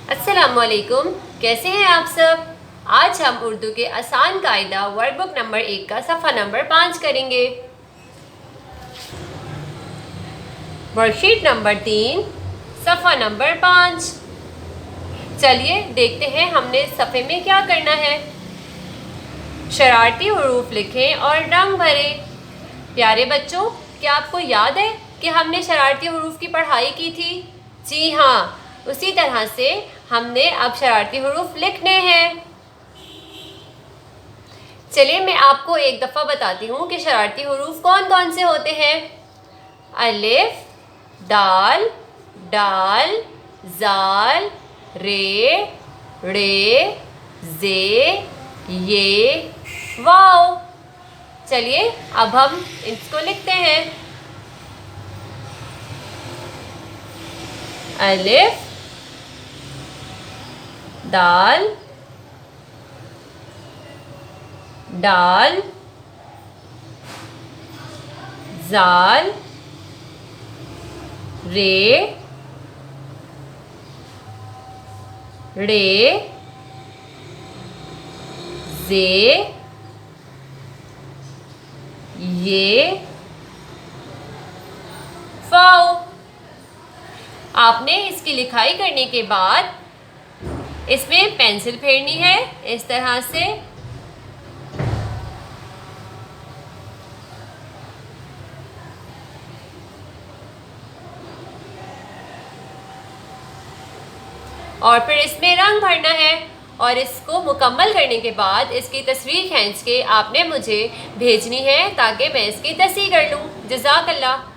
अस्सलामुअलैकुम, कैसे हैं आप सब। आज हम उर्दू के आसान कायदा वर्कबुक नंबर 1 का सफ़ा नंबर 5 करेंगे। वर्कशीट नंबर 3 सफ़ा नंबर 5। चलिए देखते हैं हमने इस सफ़े में क्या करना है। शरारती हुरूफ लिखें और रंग भरें। प्यारे बच्चों, क्या आपको याद है कि हमने शरारती हुरूफ की पढ़ाई की थी? जी हाँ, उसी तरह से हमने अब शरारती हुरूफ लिखने हैं। चलिए मैं आपको एक दफ़ा बताती हूँ कि शरारती हुरूफ कौन कौन से होते हैं। अलिफ, दाल, डाल, जाल, रे, रे, जे, ये, वाव। चलिए अब हम इसको लिखते हैं। अलिफ, दाल, डाल, जाल, रे, रे, जे, ये, वाव। आपने इसकी लिखाई करने के बाद इसमें पेंसिल फेरनी है इस तरह से। और फिर इसमें रंग भरना है और इसको मुकम्मल करने के बाद इसकी तस्वीर खींच के आपने मुझे भेजनी है ताकि मैं इसकी तस्वीर कर लूँ। जज़ाकल्लाह।